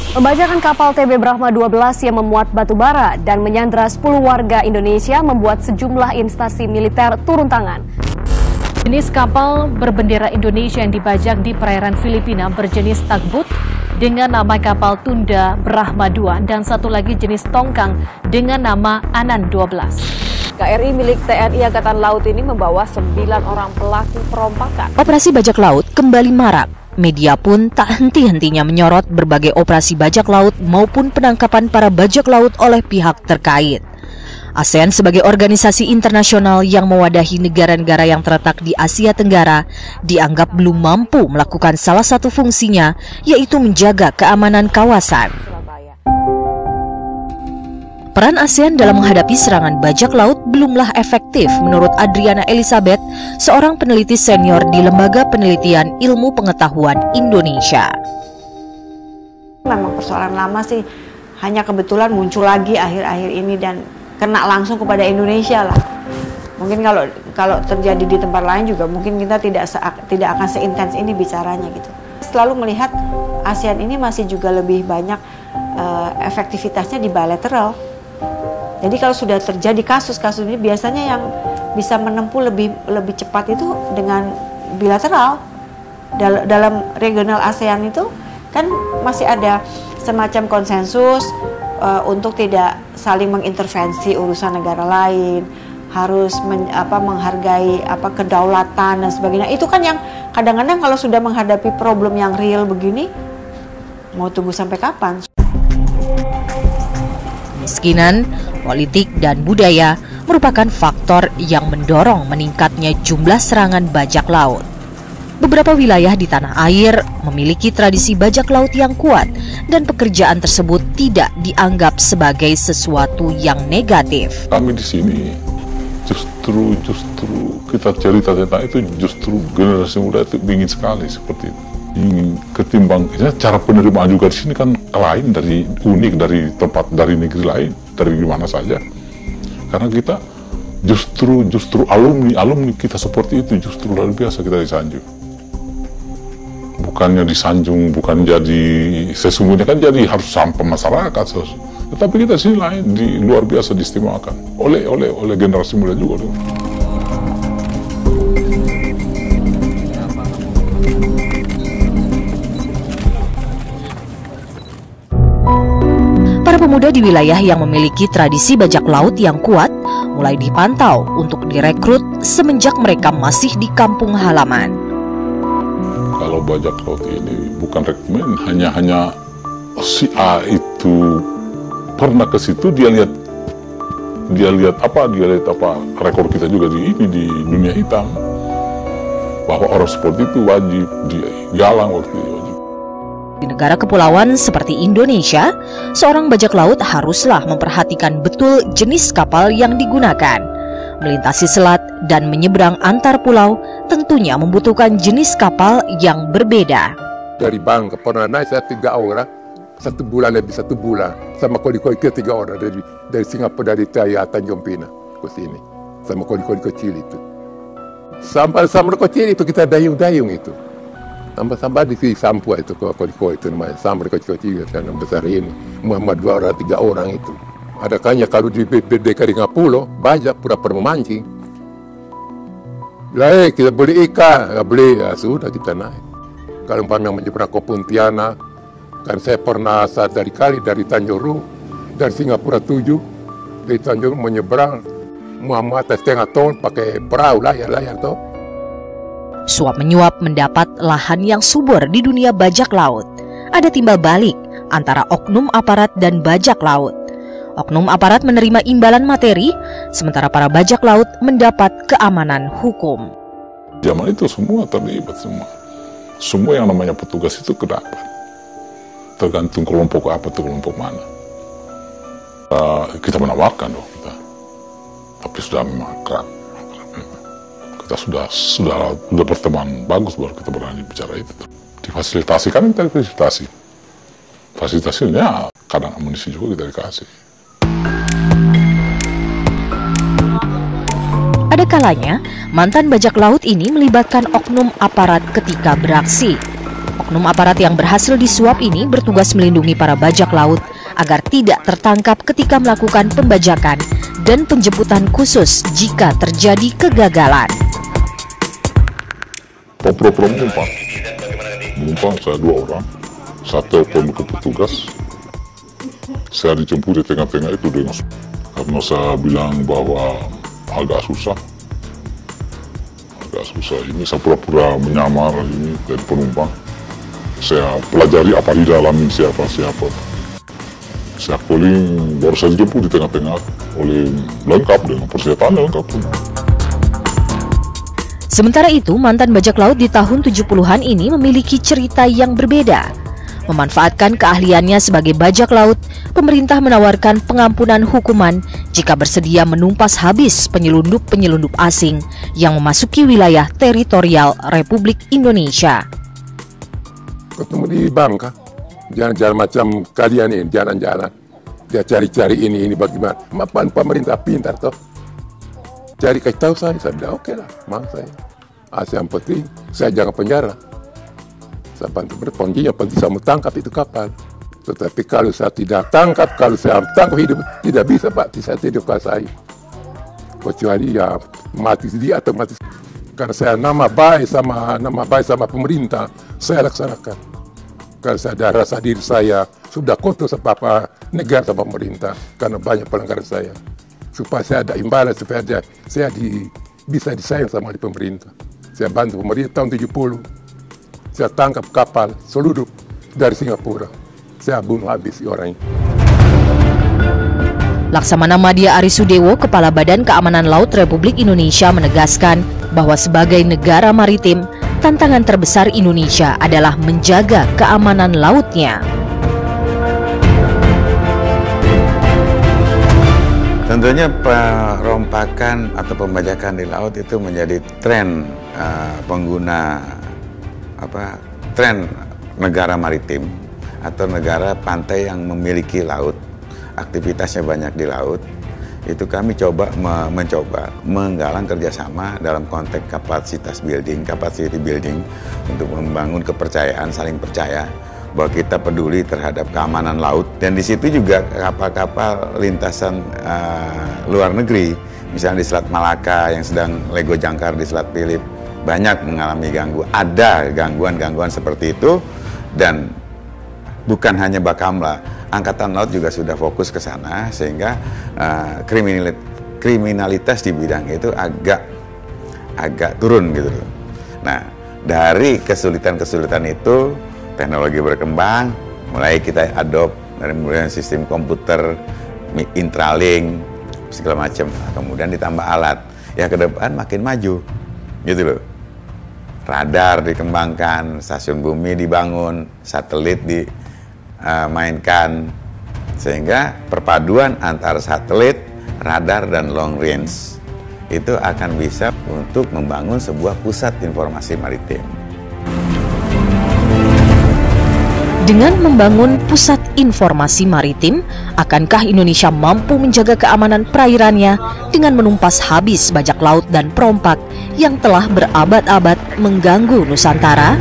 Pembajakan kapal TB Brahma 12 yang memuat batu bara dan menyandra 10 warga Indonesia membuat sejumlah instansi militer turun tangan. Jenis kapal berbendera Indonesia yang dibajak di perairan Filipina berjenis tugboat dengan nama kapal Tunda Brahma 2 dan satu lagi jenis tongkang dengan nama Anan 12. KRI milik TNI Angkatan Laut ini membawa 9 orang pelaku perompakan. Operasi bajak laut kembali marak. Media pun tak henti-hentinya menyorot berbagai operasi bajak laut maupun penangkapan para bajak laut oleh pihak terkait. ASEAN sebagai organisasi internasional yang mewadahi negara-negara yang terletak di Asia Tenggara dianggap belum mampu melakukan salah satu fungsinya, yaitu menjaga keamanan kawasan. Peran ASEAN dalam menghadapi serangan bajak laut belumlah efektif menurut Adriana Elizabeth, seorang peneliti senior di Lembaga Penelitian Ilmu Pengetahuan Indonesia. Memang persoalan lama sih, hanya kebetulan muncul lagi akhir-akhir ini dan kena langsung kepada Indonesia lah. Mungkin kalau terjadi di tempat lain juga mungkin kita tidak akan seintens ini bicaranya gitu. Selalu melihat ASEAN ini masih juga lebih banyak efektivitasnya di bilateral. Jadi kalau sudah terjadi kasus-kasus ini biasanya yang bisa menempuh lebih cepat itu dengan bilateral. Dalam regional ASEAN itu kan masih ada semacam konsensus untuk tidak saling mengintervensi urusan negara lain, harus menghargai kedaulatan dan sebagainya. Itu kan yang kadang-kadang kalau sudah menghadapi problem yang real begini, mau tunggu sampai kapan? Kemiskinan, politik, dan budaya merupakan faktor yang mendorong meningkatnya jumlah serangan bajak laut. Beberapa wilayah di tanah air memiliki tradisi bajak laut yang kuat dan pekerjaan tersebut tidak dianggap sebagai sesuatu yang negatif. Kami di sini justru kita cerita tentang itu, justru generasi muda itu ingin sekali seperti itu. Ingin ketimbang cara penerimaan juga di sini kan lain, dari unik dari tempat, dari negeri lain, dari mana saja. Karena kita justru alumni kita seperti itu justru luar biasa kita disanjung. Bukannya disanjung, bukan jadi sesungguhnya kan jadi harus sampai masyarakat. Tetapi kita di sini lain, luar biasa diistimewakan oleh generasi muda juga. Pemuda di wilayah yang memiliki tradisi bajak laut yang kuat mulai dipantau untuk direkrut semenjak mereka masih di kampung halaman. Kalau bajak laut ini bukan rekrutmen, hanya si A itu pernah ke situ, dia lihat apa rekor kita juga di dunia hitam, bahwa orang seperti itu wajib digalang waktu itu. Di negara kepulauan seperti Indonesia, seorang bajak laut haruslah memperhatikan betul jenis kapal yang digunakan. Melintasi selat dan menyeberang antar pulau tentunya membutuhkan jenis kapal yang berbeda. Dari Bangka pernah naik saya 3 orang, 1 bulan lebih 1 bulan, sama kodi-kodi ke 3 orang dari Singapura, dari Tanjung Pinang ke sini, sama kodi-kodi kecil itu. Sampai kecil itu kita dayung-dayung itu. Sampai di Sampua itu, kodi-kodi itu namanya, sampai kecil-kecil kan besar ini, Muhammad 2 orang 3 orang itu. Adakahnya kalau di BDK Pulau, banyak pura-pura memancing. Lah kita beli ikan, nggak beli, ya sudah kita naik. Kalau pernah menyeberang ke Pontianak, kan saya pernah dari Tanjung Ru, dari Singapura 7, dari Tanjung menyeberang, Muhammad setengah ton pakai perahu layar toh. Suap menyuap mendapat lahan yang subur di dunia bajak laut. Ada timbal balik antara oknum aparat dan bajak laut. Oknum aparat menerima imbalan materi, sementara para bajak laut mendapat keamanan hukum. Zaman itu semua terlibat semua. Semua yang namanya petugas itu kedapat. Tergantung kelompok apa, kelompok mana. Kita menawarkan dong kita. Tapi sudah memang kerap. Kita sudah berteman bagus baru kita berani bicara itu. Difasilitasi, kan kita difasilitasi. Fasilitasinya kadang amunisi juga kita dikasih. Ada kalanya mantan bajak laut ini melibatkan oknum aparat ketika beraksi. Oknum aparat yang berhasil disuap ini bertugas melindungi para bajak laut agar tidak tertangkap ketika melakukan pembajakan dan penjemputan khusus jika terjadi kegagalan. Pura-pura menumpang saya 2 orang, saya telepon ke petugas, saya dijemput di tengah-tengah itu dengan, karena saya bilang bahwa agak susah ini, saya pura-pura menyamar ini dari penumpang, saya pelajari apa di dalam ini siapa, saya calling, baru saya dijemput di tengah-tengah oleh lengkap dengan persenjataan lengkap. Sementara itu, mantan bajak laut di tahun 70-an ini memiliki cerita yang berbeda. Memanfaatkan keahliannya sebagai bajak laut, pemerintah menawarkan pengampunan hukuman jika bersedia menumpas habis penyelundup-penyelundup asing yang memasuki wilayah teritorial Republik Indonesia. Ketemu di Bangka, jalan-jalan macam kalian ini, jalan-jalan. Dia cari-cari ini bagaimana. Mapan pemerintah pintar toh. Cari kasih tahu saya bilang oke lah, mau saya. Yang penting saya jangan penjara. Saya bantu berponji, yang penting saya mau tangkap itu kapal. Tetapi kalau saya tidak tangkap, kalau saya tangkap hidup, tidak bisa Pak, saya tidak kuasai. Kecuali ya mati dia atau mati. Karena saya nama baik sama pemerintah, saya laksanakan. Kalau saya ada rasa diri saya sudah kotor sama negara sama pemerintah, karena banyak pelanggaran saya. Supaya saya ada imbalan, supaya saya bisa disayang sama di pemerintah. Saya bantu pemerintah tahun 70. Saya tangkap kapal seluruh dari Singapura. Saya bunuh habis orang ini. Laksamana Madya Arisudewo, Kepala Badan Keamanan Laut Republik Indonesia, menegaskan bahwa sebagai negara maritim, tantangan terbesar Indonesia adalah menjaga keamanan lautnya. Tentunya perompakan atau pembajakan di laut itu menjadi tren tren negara maritim atau negara pantai yang memiliki laut, aktivitasnya banyak di laut. Itu kami mencoba menggalang kerjasama dalam konteks capacity building untuk membangun kepercayaan, saling percaya bahwa kita peduli terhadap keamanan laut. Dan di situ juga kapal-kapal lintasan luar negeri, misalnya di Selat Malaka yang sedang lego jangkar di Selat Phillip, banyak mengalami ada gangguan seperti itu. Dan bukan hanya Bakamla, Angkatan Laut juga sudah fokus ke sana, sehingga kriminalitas di bidang itu agak turun gitu. Nah, dari kesulitan itu teknologi berkembang, mulai kita adopt dari mulai sistem komputer, intralink, segala macam. Kemudian ditambah alat, ya ke depan makin maju, gitu loh. Radar dikembangkan, stasiun bumi dibangun, satelit dimainkan, sehingga perpaduan antara satelit, radar, dan long range itu akan bisa untuk membangun sebuah pusat informasi maritim. Dengan membangun pusat informasi maritim, akankah Indonesia mampu menjaga keamanan perairannya dengan menumpas habis bajak laut dan perompak yang telah berabad-abad mengganggu Nusantara?